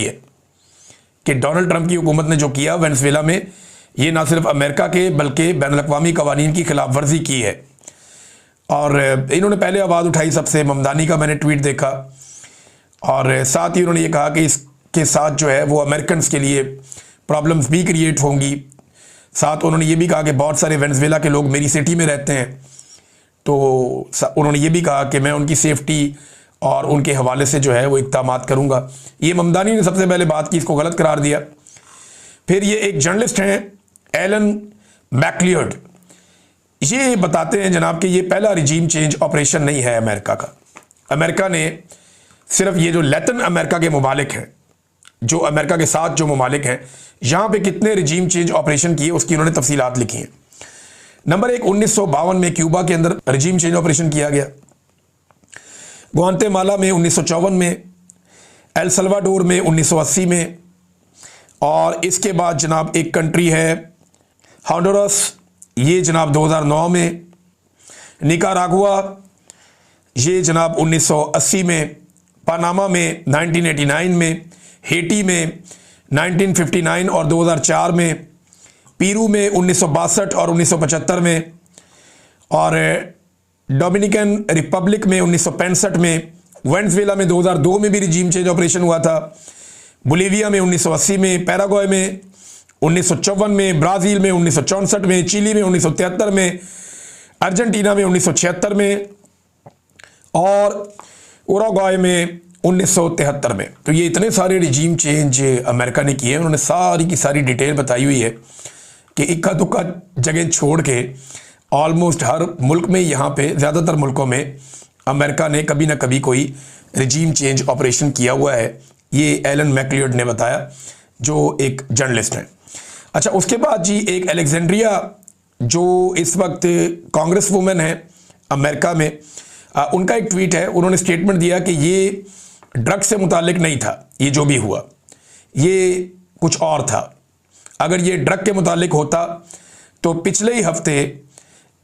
है कि Donald Trump की हुकूमत ने जो किया वेनेजुएला में, ये ना सिर्फ अमेरिका के बल्कि बैनुल-अक़वामी कवानीन की खिलाफ वर्जी की है। और इन्होंने पहले आवाज़ उठाई सबसे, ममदानी का मैंने ट्वीट देखा, और साथ ही उन्होंने ये कहा कि इसके साथ जो है वो अमेरिकन के लिए प्रॉब्लम्स भी क्रिएट होंगी। साथ उन्होंने ये भी कहा कि बहुत सारे वेनेजुएला के लोग मेरी सिटी में रहते हैं, तो उन्होंने ये भी कहा कि मैं उनकी सेफ्टी और उनके हवाले से जो है वो इक़दामात करूँगा। ये ममदानी ने सबसे पहले बात की, इसको गलत करार दिया। फिर ये एक जर्नलिस्ट हैं एलन मैकलियर्ड, ये बताते हैं जनाब कि ये पहला रिजीम चेंज ऑपरेशन नहीं है अमेरिका का। अमेरिका ने सिर्फ ये जो लैटिन अमेरिका के ममालिक हैं, जो अमेरिका के साथ जो ममालिक हैं, यहाँ पे कितने रिजीम चेंज ऑपरेशन किए उसकी उन्होंने तफसीलात लिखी हैं। नंबर 1, 1952 में क्यूबा के अंदर रिजीम चेंज ऑपरेशन किया गया, ग्वाटेमाला में 1954 में, एल सल्वाडोर में 1980 में, और इसके बाद जनाब एक कंट्री है होंडुरास, ये जनाब 2009 में, निकारागुआ ये जनाब 1980 में, पनामा में 1989 में, हेटी में 1959 और 2004 में, पीरू में 1962 और 1975 में, और डोमिनिकन रिपब्लिक में 1965 में, वेनेजुएला में 2002 में भी रिजीम चेंज ऑपरेशन हुआ था, बोलीविया में 1980 में, पैराग्वे में 1954 में, ब्राज़ील में 1964 में, चिली में 1973 में, अर्जेंटीना में 1976 में, और उरुग्वे में 1973 में। तो ये इतने सारे रिजीम चेंज अमेरिका ने किए। उन्होंने सारी की सारी डिटेल बताई हुई है कि इक्का दुक्का जगह छोड़ के ऑलमोस्ट हर मुल्क में, यहाँ पे ज़्यादातर मुल्कों में अमेरिका ने कभी ना कभी कोई रिजीम चेंज ऑपरेशन किया हुआ है। ये एलन मैकलियर्ड ने बताया, जो एक जर्नलिस्ट हैं। अच्छा, उसके बाद जी एक अलेक्जेंड्रिया जो इस वक्त कांग्रेस वुमेन है अमेरिका में, उनका एक ट्वीट है। उन्होंने स्टेटमेंट दिया कि ये ड्रग से मुतालिक नहीं था, ये जो भी हुआ ये कुछ और था। अगर ये ड्रग के मुतालिक होता तो पिछले ही हफ्ते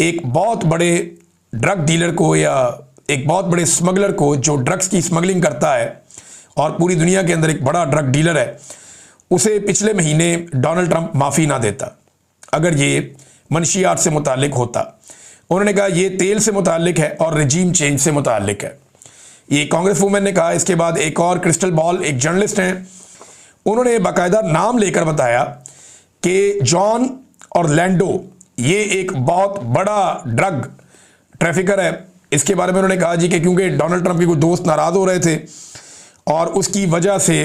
एक बहुत बड़े ड्रग डीलर को या एक बहुत बड़े स्मगलर को, जो ड्रग्स की स्मगलिंग करता है और पूरी दुनिया के अंदर एक बड़ा ड्रग डीलर है, उसे पिछले महीने डोनाल्ड ट्रंप माफ़ी ना देता अगर ये मनशियात से मुतालिक होता। उन्होंने कहा ये तेल से मुतालिक है और रिजीम चेंज से मुतालिक है, ये कांग्रेस वुमेन ने कहा। इसके बाद एक और क्रिस्टल बॉल एक जर्नलिस्ट हैं, उन्होंने बाकायदा नाम लेकर बताया कि जॉन ऑरलैंडो ये एक बहुत बड़ा ड्रग ट्रैफिकर है। इसके बारे में उन्होंने कहा जी कि क्योंकि डोनाल्ड ट्रंप के कुछ दोस्त नाराज़ हो रहे थे और उसकी वजह से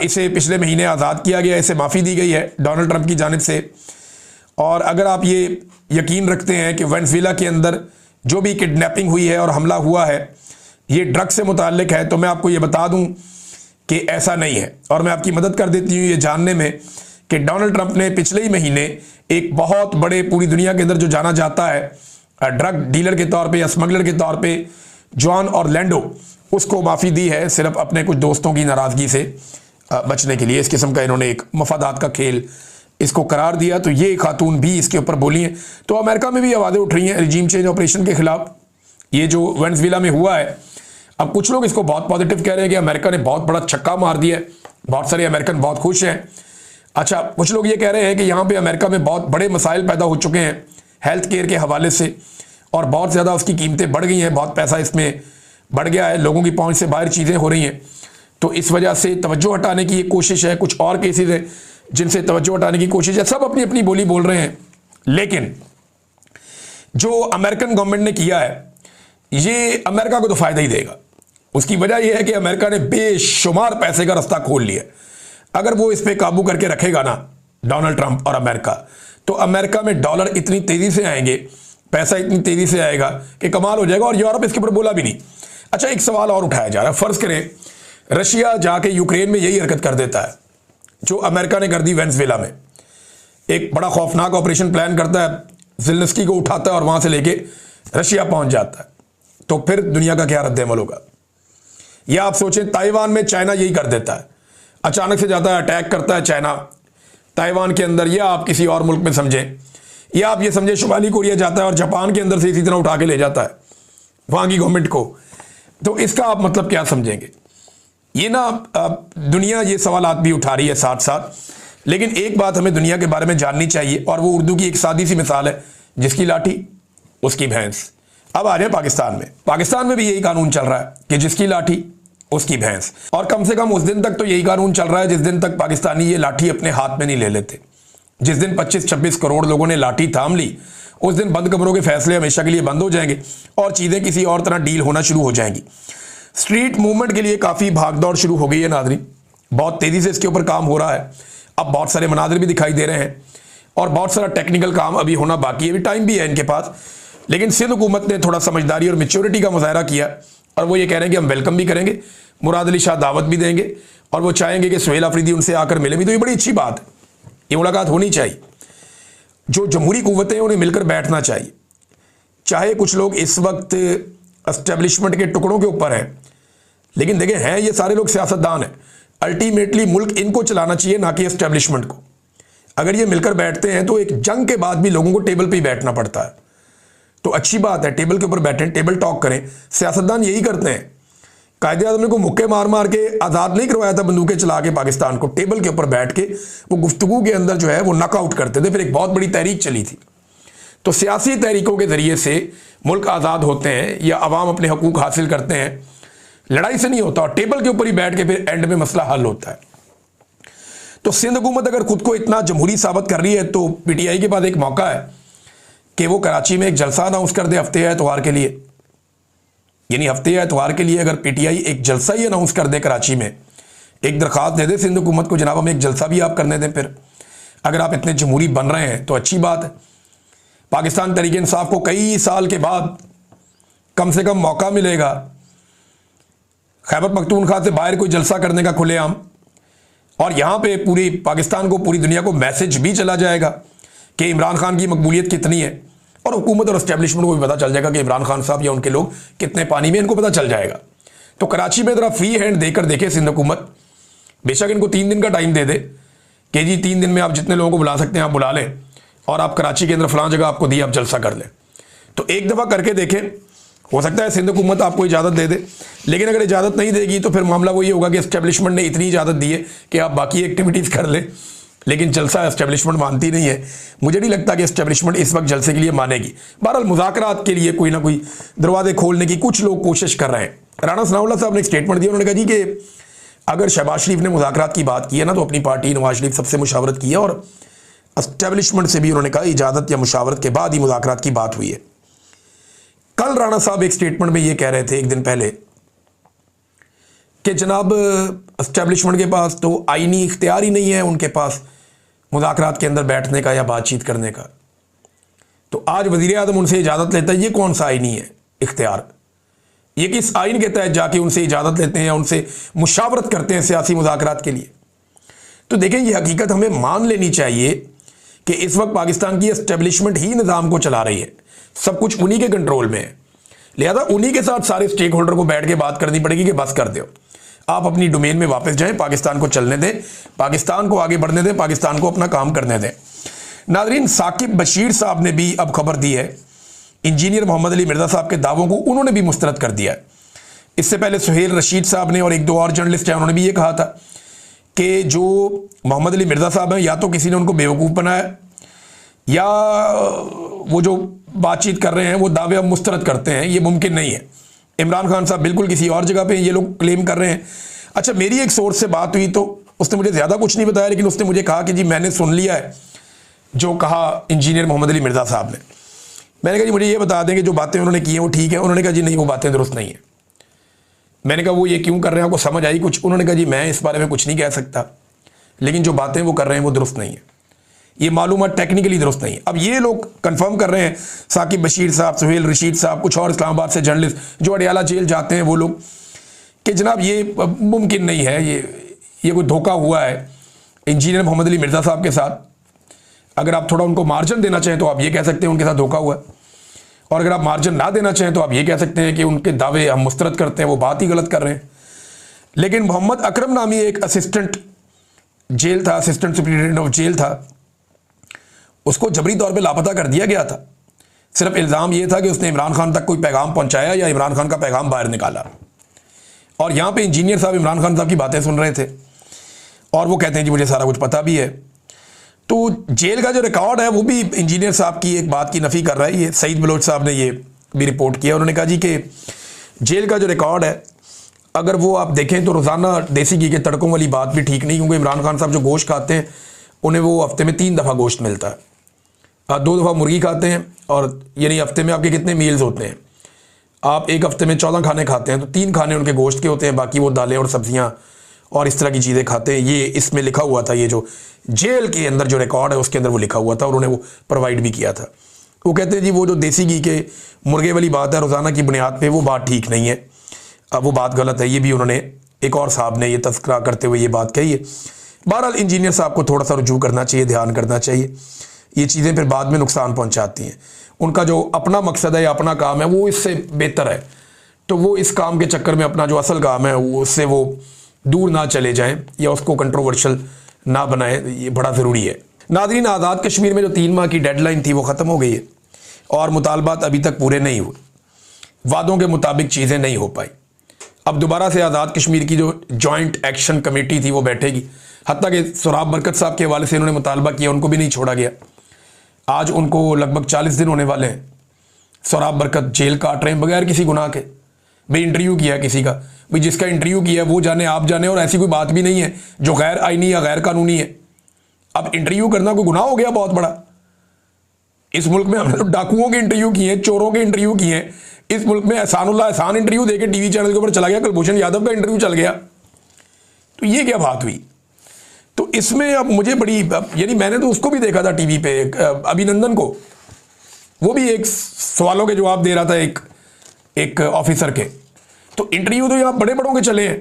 इसे पिछले महीने आज़ाद किया गया, इसे माफ़ी दी गई है डोनाल्ड ट्रंप की जानिब से। और अगर आप ये यकीन रखते हैं कि वेनेजुएला के अंदर जो भी किडनैपिंग हुई है और हमला हुआ है ये ड्रग से मुताल्लिक है, तो मैं आपको ये बता दूं कि ऐसा नहीं है। और मैं आपकी मदद कर देती हूँ ये जानने में कि डोनाल्ड ट्रंप ने पिछले ही महीने एक बहुत बड़े, पूरी दुनिया के अंदर जो जाना जाता है ड्रग डीलर के तौर पे या स्मगलर के तौर पे, जॉन ऑरलैंडो, उसको माफ़ी दी है सिर्फ अपने कुछ दोस्तों की नाराज़गी से बचने के लिए। इस किस्म का इन्होंने एक मफादात का खेल इसको करार दिया। तो ये खातून भी इसके ऊपर बोली हैं। तो अमेरिका में भी आवाज़ें उठ रही हैं रिजीम चेंज ऑपरेशन के खिलाफ, ये जो वेनेजुएला में हुआ है। अब कुछ लोग इसको बहुत पॉजिटिव कह रहे हैं कि अमेरिका ने बहुत बड़ा छक्का मार दिया है, बहुत सारे अमेरिकन बहुत खुश हैं। अच्छा, कुछ लोग ये कह रहे हैं कि यहाँ पे अमेरिका में बहुत बड़े मसाइल पैदा हो चुके हैं हेल्थ केयर के हवाले से, और बहुत ज़्यादा उसकी कीमतें बढ़ गई हैं, बहुत पैसा इसमें बढ़ गया है, लोगों की पहुँच से बाहर चीज़ें हो रही हैं। तो इस वजह से तवज्जो हटाने की एक कोशिश है, कुछ और केसेस हैं जिनसे तवज्जो हटाने की कोशिश है। सब अपनी अपनी बोली बोल रहे हैं, लेकिन जो अमेरिकन गवर्नमेंट ने किया है ये अमेरिका को तो फ़ायदा ही देगा। उसकी वजह यह है कि अमेरिका ने बेशुमार पैसे का रास्ता खोल लिया। अगर वो इस पर काबू करके रखेगा ना डोनाल्ड ट्रंप और अमेरिका, तो अमेरिका में डॉलर इतनी तेज़ी से आएंगे, पैसा इतनी तेज़ी से आएगा कि कमाल हो जाएगा। और यूरोप इसके ऊपर बोला भी नहीं। अच्छा, एक सवाल और उठाया जा रहा है, फ़र्ज़ करें रशिया जाके यूक्रेन में यही हरकत कर देता है जो अमेरिका ने कर दी वेनेजुएला में। एक बड़ा खौफनाक ऑपरेशन प्लान करता है, ज़ेलेंस्की को उठाता है और वहाँ से लेके रशिया पहुँच जाता है, तो फिर दुनिया का क्या रद्द अमल होगा? या आप सोचें ताइवान में चाइना यही कर देता है, अचानक से जाता है अटैक करता है चाइना ताइवान के अंदर, या आप किसी और मुल्क में समझें, या आप ये समझें शुमाली कोरिया जाता है और जापान के अंदर से इसी तरह उठा के ले जाता है वहाँ की गवर्नमेंट को। तो इसका आप मतलब क्या समझेंगे? ये ना दुनिया ये सवालात भी उठा रही है साथ साथ, लेकिन एक बात हमें दुनिया के बारे में जाननी चाहिए, और वो उर्दू की एक सादी सी मिसाल है, जिसकी लाठी उसकी भैंस। अब आ जाए पाकिस्तान में भी यही कानून चल रहा है कि जिसकी लाठी उसकी भैंस, और कम से कम उस दिन तक तो यही कानून चल रहा है जिस दिन तक पाकिस्तानी ये लाठी अपने हाथ में नहीं ले लेते। जिस दिन 25-26 करोड़ लोगों ने लाठी थाम ली, उस दिन बंद कमरों के फैसले हमेशा के लिए बंद हो जाएंगे और चीज़ें किसी और तरह डील होना शुरू हो जाएंगी। स्ट्रीट मूवमेंट के लिए काफ़ी भागदौड़ शुरू हो गई है नाज़रीन, बहुत तेज़ी से इसके ऊपर काम हो रहा है। अब बहुत सारे मनाजिर भी दिखाई दे रहे हैं और बहुत सारा टेक्निकल काम अभी होना बाकी है, अभी टाइम भी है इनके पास। लेकिन सिंध हुकूमत ने थोड़ा समझदारी और मैच्योरिटी का मुजाहरा किया और वो ये कह रहे हैं कि हम वेलकम भी करेंगे, मुराद अली शाह दावत भी देंगे, और वो चाहेंगे कि सुहेल अफरीदी उनसे आकर मिले भी। तो ये बड़ी अच्छी बात है, ये मुलाकात होनी चाहिए। जो जमहूरी कुव्वतें हैं उन्हें मिलकर बैठना चाहिए। चाहे कुछ लोग इस वक्त एस्टेब्लिशमेंट के टुकड़ों के ऊपर हैं, लेकिन देखें हैं ये सारे लोग सियासतदान हैं। अल्टीमेटली मुल्क इनको चलाना चाहिए, ना कि एस्टेब्लिशमेंट को। अगर ये मिलकर बैठते हैं तो एक जंग के बाद भी लोगों को टेबल पे ही बैठना पड़ता है, तो अच्छी बात है, टेबल के ऊपर बैठें, टेबल टॉक करें। सियासतदान यही करते हैं। कायदे आज़म ने को मुक्के मार मार के आज़ाद नहीं करवाया था बंदूकें चला के पाकिस्तान को, टेबल के ऊपर बैठ के वो गुफ्तगू के अंदर जो है वो नॉकआउट करते थे। फिर एक बहुत बड़ी तहरीक चली थी। तो सियासी तहरीकों के ज़रिए से मुल्क आज़ाद होते हैं या अवाम अपने हकूक़ हासिल करते हैं, लड़ाई से नहीं होता, और टेबल के ऊपर ही बैठ के फिर एंड में मसला हल होता है। तो सिंध हुकूमत अगर खुद को इतना जमहूरी साबित कर रही है तो PTI के पास एक मौका है कि वो कराची में एक जलसा अनाउंस कर दे हफ्ते एतवार के लिए। यानी हफ्ते एतवार के लिए अगर PTI एक जलसा ही अनाउंस कर दे कराची में, एक दरख्वास्त दे दे सिंध हुकूमत को, जनाब हमें एक जलसा भी आप करने दें। फिर अगर आप इतने जमहूरी बन रहे हैं तो अच्छी बात है। पाकिस्तान तहरीक इंसाफ को कई साल के बाद कम से कम मौका मिलेगा खैबर पख्तूनख्वा से बाहर कोई जलसा करने का खुलेआम, और यहाँ पे पूरी पाकिस्तान को, पूरी दुनिया को मैसेज भी चला जाएगा कि इमरान खान की मकबूलियत कितनी है, और हुकूमत और एस्टेब्लिशमेंट को भी पता चल जाएगा कि इमरान खान साहब या उनके लोग कितने पानी में, इनको पता चल जाएगा। तो कराची में ज़रा फ्री हैंड देकर देखे सिंध हुकूमत, बेशक इनको 3 दिन का टाइम दे दे कि जी 3 दिन में आप जितने लोगों को बुला सकते हैं आप बुला लें, और आप कराची के अंदर फलां जगह आपको दी, आप जलसा कर लें। तो एक दफ़ा करके देखें, हो सकता है सिंध हुकूमत आपको इजाज़त दे दे। लेकिन अगर इजाज़त नहीं देगी तो फिर मामला वो ये होगा कि एस्टेब्लिशमेंट ने इतनी इजाज़त दी है कि आप बाकी एक्टिविटीज़ कर लें, लेकिन जलसा एस्टेब्लिशमेंट मानती नहीं है। मुझे नहीं लगता कि एस्टेब्लिशमेंट इस वक्त जलसे के लिए मानेगी। बहरहाल मुज़ाकरात के लिए कोई ना कोई दरवाजे खोलने की कुछ लोग कोशिश कर रहे हैं। राना सनाउल्लाह साहब ने एक स्टेटमेंट दिया, उन्होंने कहा जी कि अगर शहबाज शरीफ ने मुज़ाकरात की बात की है ना, तो अपनी पार्टी नवाज शरीफ सबसे मुशावरत की है, और एस्टेब्लिशमेंट से भी उन्होंने कहा इजाज़त या मुशावरत के बाद ही मुज़ाकरात की बात हुई है। कल राना साहब एक स्टेटमेंट में ये कह रहे थे एक दिन पहले कि जनाब एस्टेब्लिशमेंट के पास तो आईनी इख्तियार ही नहीं है उनके पास मुज़ाकरात के अंदर बैठने का या बातचीत करने का। तो आज वज़ीर आज़म उनसे इजाज़त लेता है, ये कौन सा आईनी है इख्तियार? ये किस आइन के तहत जाके उनसे इजाज़त लेते हैं या उनसे मुशावरत करते हैं सियासी मुज़ाकरात के लिए? तो देखें, ये हकीकत हमें मान लेनी चाहिए कि इस वक्त पाकिस्तान की एस्टेब्लिशमेंट ही निज़ाम को चला रही है, सब कुछ उन्हीं के कंट्रोल में है। लिहाजा उन्हीं के साथ सारे स्टेक होल्डर को बैठ के बात करनी पड़ेगी कि बस कर दो, आप अपनी डोमेन में वापस जाएं, पाकिस्तान को चलने दें, पाकिस्तान को आगे बढ़ने दें, पाकिस्तान को अपना काम करने दें। नाज़रीन, साकिब बशीर साहब ने भी अब खबर दी है, इंजीनियर मोहम्मद अली मिर्ज़ा साहब के दावों को उन्होंने भी मुस्तरद कर दिया है। इससे पहले सुहेल रशीद साहब ने और 1-2 और जर्नलिस्ट हैं, उन्होंने भी ये कहा था कि जो मोहम्मद अली मिर्ज़ा साहब हैं, या तो किसी ने उनको बेवकूफ़ बनाया, या वो जो बातचीत कर रहे हैं वो दावे अब मुस्तरद करते हैं, ये मुमकिन नहीं है। इमरान खान साहब बिल्कुल किसी और जगह पे ये लोग क्लेम कर रहे हैं। अच्छा, मेरी एक सोर्स से बात हुई तो उसने मुझे ज़्यादा कुछ नहीं बताया, लेकिन उसने मुझे कहा कि जी मैंने सुन लिया है जो कहा इंजीनियर मोहम्मद अली मिर्ज़ा साहब ने। मैंने कहा जी मुझे ये बता दें कि जो बातें उन्होंने की हैं वो ठीक है? उन्होंने कहा जी नहीं, वो बातें दुरुस्त नहीं है। मैंने कहा वो ये क्यों कर रहे हैं, आपको समझ आई कुछ? उन्होंने कहा जी मैं इस बारे में कुछ नहीं कह सकता, लेकिन जो बातें वो कर रहे हैं वो दुरुस्त नहीं है, ये मालूमात टेक्निकली दुरुस्त नहीं है। अब ये लोग कंफर्म कर रहे हैं, साकिब बशीर साहब, सुहेल रशीद साहब, कुछ और इस्लामाबाद से जर्नलिस्ट जो अडियाला जेल जाते हैं वो लोग, कि जनाब ये मुमकिन नहीं है, ये कोई धोखा हुआ है इंजीनियर मोहम्मद अली मिर्ज़ा साहब के साथ। अगर आप थोड़ा उनको मार्जिन देना चाहें तो आप ये कह सकते हैं उनके साथ धोखा हुआ है, और अगर आप मार्जिन ना देना चाहें तो आप ये कह सकते हैं कि उनके दावे हम मुस्तरद करते हैं, वो बात ही गलत कर रहे हैं। लेकिन मोहम्मद अकरम नामी एक असिस्टेंट जेल था, असिस्टेंट सुप्रिटेंडेंट ऑफ जेल था, उसको जबरी तौर पे लापता कर दिया गया था। सिर्फ इल्ज़ाम ये था कि उसने इमरान खान तक कोई पैगाम पहुंचाया या इमरान खान का पैगाम बाहर निकाला। और यहाँ पे इंजीनियर साहब इमरान खान साहब की बातें सुन रहे थे और वो कहते हैं जी मुझे सारा कुछ पता भी है। तो जेल का जो रिकॉर्ड है वो भी इंजीनियर साहब की एक बात की नफ़ी कर रहा है। ये सईद बलोच साहब ने ये भी रिपोर्ट किया। उन्होंने कहा जी कि जेल का जो रिकॉर्ड है अगर वो आप देखें तो रोज़ाना देसी घी के तड़कों वाली बात भी ठीक नहीं, क्योंकि इमरान खान साहब जो गोश्त खाते हैं उन्हें वो हफ्ते में 3 दफ़ा गोश्त मिलता है। 2 दफ़ा मुर्गी खाते हैं और यानी हफ्ते में आपके कितने मील्स होते हैं, आप एक हफ्ते में 14 खाने खाते हैं तो 3 खाने उनके गोश्त के होते हैं, बाकी वो दालें और सब्जियां और इस तरह की चीज़ें खाते हैं। ये इसमें लिखा हुआ था, ये जो जेल के अंदर जो रिकॉर्ड है उसके अंदर वो लिखा हुआ था और उन्होंने वो प्रोवाइड भी किया था। वो कहते हैं जी वो जो देसी घी के मुर्गे वाली बात है रोज़ाना की बुनियाद पे, वो बात ठीक नहीं है, अब वो बात गलत है। ये भी उन्होंने एक और साहब ने ये तस्करा करते हुए ये बात कही है। बहरहाल इंजीनियर साहब को थोड़ा सा रुजू करना चाहिए, ध्यान करना चाहिए। ये चीज़ें फिर बाद में नुकसान पहुंचाती हैं। उनका जो अपना मकसद है या अपना काम है वो इससे बेहतर है, तो वो इस काम के चक्कर में अपना जो असल काम है उससे वो दूर ना चले जाएं या उसको कंट्रोवर्शियल ना बनाएं, ये बड़ा ज़रूरी है। नाज़रीन, आज़ाद कश्मीर में जो 3 माह की डेडलाइन थी वो ख़त्म हो गई है और मुतालबात अभी तक पूरे नहीं हुए, वादों के मुताबिक चीज़ें नहीं हो पाई। अब दोबारा से आज़ाद कश्मीर की जो जॉइंट एक्शन कमेटी थी वो बैठेगी। हत्ता कि सोराब बरकत साहब के हवाले से इन्होंने मुतालबा किया, उनको भी नहीं छोड़ा गया। आज उनको लगभग 40 दिन होने वाले हैं। सोराब बरकत जेल काट रहे हैं बगैर किसी गुनाह के। भाई इंटरव्यू किया किसी का, भाई जिसका इंटरव्यू किया वो जाने आप जाने, और ऐसी कोई बात भी नहीं है जो गैर आईनी या गैर कानूनी है। अब इंटरव्यू करना कोई गुनाह हो गया बहुत बड़ा? इस मुल्क में हमने तो डाकुओं के इंटरव्यू किए हैं, चोरों के इंटरव्यू किए हैं। इस मुल्क में एहसान इंटरव्यू देके टीवी चैनल के ऊपर चला गया, कुलभूषण यादव का इंटरव्यू चल गया। तो ये क्या बात हुई? तो इसमें अब मुझे बड़ी, यानी मैंने तो उसको भी देखा था टीवी पे, अभिनंदन को, वो भी एक सवालों के जवाब दे रहा था एक ऑफिसर के। तो इंटरव्यू तो यहाँ बड़े बड़ों के चले हैं,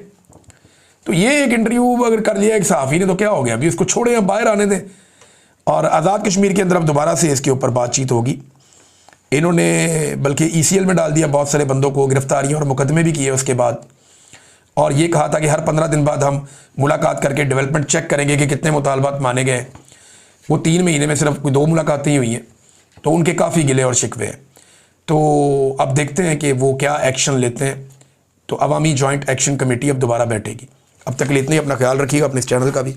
तो ये एक इंटरव्यू अगर कर लिया एक सहाफ़ी ने तो क्या हो गया? अभी इसको छोड़े, अब बाहर आने दें। और आज़ाद कश्मीर के अंदर अब दोबारा से इसके ऊपर बातचीत होगी। इन्होंने बल्कि ECL में डाल दिया बहुत सारे बंदों को, गिरफ्तारियां और मुकदमे भी किए उसके बाद, और ये कहा था कि हर 15 दिन बाद हम मुलाकात करके डेवलपमेंट चेक करेंगे कि कितने मुतालबात माने गए। वो 3 महीने में सिर्फ 2 मुलाकातें ही हुई हैं, तो उनके काफ़ी गिले और शिकवे हैं। तो अब देखते हैं कि वो क्या एक्शन लेते हैं। तो अवामी जॉइंट एक्शन कमेटी अब दोबारा बैठेगी। अब तक के लिए इतना ही, अपना ख्याल रखिएगा, अपने इस चैनल का भी।